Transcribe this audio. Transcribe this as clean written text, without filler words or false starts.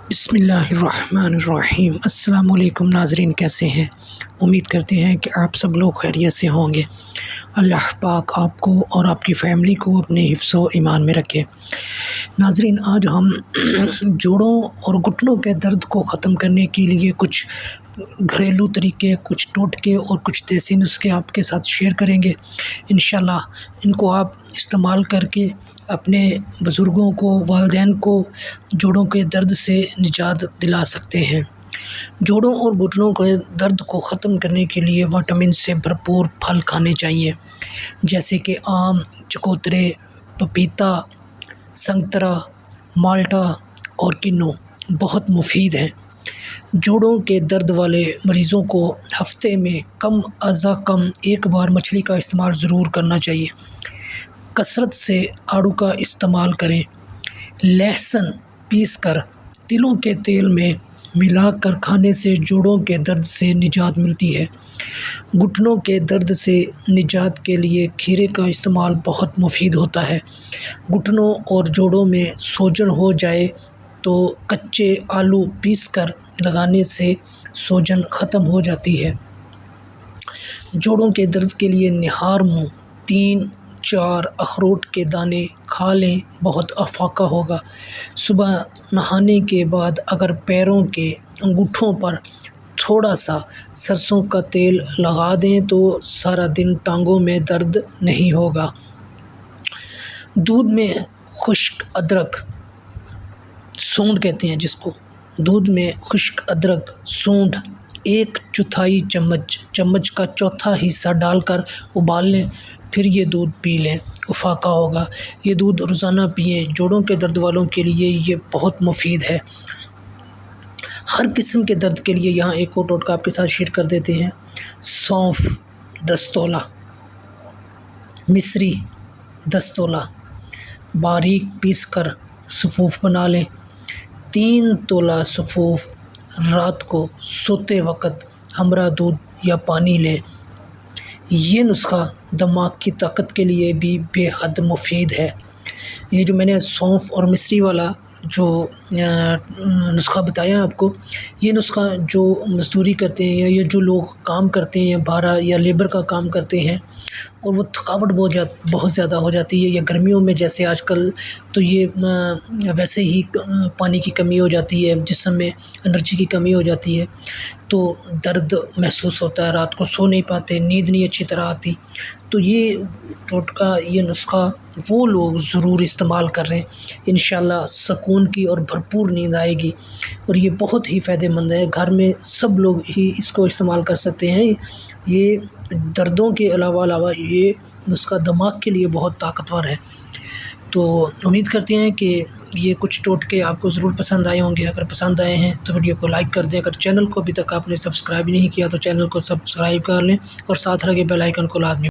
بسم اللہ الرحمن الرحیم۔ السلام علیکم ناظرین، کیسے ہیں؟ امید کرتے ہیں کہ آپ سب لوگ خیریت سے ہوں گے۔ اللہ پاک آپ کو اور آپ کی فیملی کو اپنے حفظ و ایمان میں رکھے۔ ناظرین، آج ہم جوڑوں اور گھٹنوں کے درد کو ختم کرنے کے لیے کچھ گھریلو طریقے، کچھ ٹوٹکے اور کچھ دیسی نسخے آپ کے ساتھ شیئر کریں گے۔ انشاءاللہ ان کو آپ استعمال کر کے اپنے بزرگوں کو، والدین کو جوڑوں کے درد سے نجات دلا سکتے ہیں۔ جوڑوں اور گھٹنوں کے درد کو ختم کرنے کے لیے وٹامن سے بھرپور پھل کھانے چاہیے، جیسے کہ آم، چکوترے، پپیتا، سنگترا، مالٹا اور کنو بہت مفید ہیں۔ جوڑوں کے درد والے مریضوں کو ہفتے میں کم از کم ایک بار مچھلی کا استعمال ضرور کرنا چاہیے۔ کثرت سے آڑو کا استعمال کریں۔ لہسن پیس کر تلوں کے تیل میں ملا کر کھانے سے جوڑوں کے درد سے نجات ملتی ہے۔ گھٹنوں کے درد سے نجات کے لیے کھیرے کا استعمال بہت مفید ہوتا ہے۔ گھٹنوں اور جوڑوں میں سوجن ہو جائے تو کچے آلو پیس کر لگانے سے سوجن ختم ہو جاتی ہے۔ جوڑوں کے درد کے لیے نہار منہ 3-4 اخروٹ کے دانے کھا لیں، بہت افاقہ ہوگا۔ صبح نہانے کے بعد اگر پیروں کے انگوٹھوں پر تھوڑا سا سرسوں کا تیل لگا دیں تو سارا دن ٹانگوں میں درد نہیں ہوگا۔ دودھ میں خشک ادرک، سونڈ کہتے ہیں جس کو، دودھ میں خشک ادرک، سونڈ 1/4 چمچ کا چوتھا حصہ ڈال کر ابال لیں، پھر یہ دودھ پی لیں، افاقہ ہوگا۔ یہ دودھ روزانہ پئیں، جوڑوں کے درد والوں کے لیے یہ بہت مفید ہے۔ ہر قسم کے درد کے لیے یہاں ایک اور ٹوٹکا آپ کے ساتھ شیئر کر دیتے ہیں۔ سونف 10 تولہ، مصری 10 تولہ باریک پیس کر سفوف بنا لیں۔ 3 تولہ سفوف رات کو سوتے وقت ہمراہ دودھ یا پانی لیں۔ یہ نسخہ دماغ کی طاقت کے لیے بھی بے حد مفید ہے۔ یہ جو میں نے سونف اور مصری والا جو نسخہ بتایا آپ کو، یہ نسخہ جو مزدوری کرتے ہیں یا جو لوگ کام کرتے ہیں، بارہ یا لیبر کا کام کرتے ہیں اور وہ تھکاوٹ بہت زیادہ ہو جاتی ہے، یا گرمیوں میں جیسے آج کل تو یہ ویسے ہی پانی کی کمی ہو جاتی ہے، جسم میں انرجی کی کمی ہو جاتی ہے، تو درد محسوس ہوتا ہے، رات کو سو نہیں پاتے، نیند نہیں اچھی طرح آتی، تو یہ ٹوٹکا، یہ نسخہ وہ لوگ ضرور استعمال کر رہے ہیں۔ انشاءاللہ سکون کی اور بھرپور نیند آئے گی، اور یہ بہت ہی فائدہ مند ہے۔ گھر میں سب لوگ ہی اس کو استعمال کر سکتے ہیں۔ یہ دردوں کے علاوہ یہ نسخہ دماغ کے لیے بہت طاقتور ہے۔ تو امید کرتے ہیں کہ یہ کچھ ٹوٹکے آپ کو ضرور پسند آئے ہوں گے۔ اگر پسند آئے ہیں تو ویڈیو کو لائک کر دیں۔ اگر چینل کو ابھی تک آپ نے سبسکرائب نہیں کیا تو چینل کو سبسکرائب کر لیں، اور ساتھ لگے بیل آئیکن کو لازمی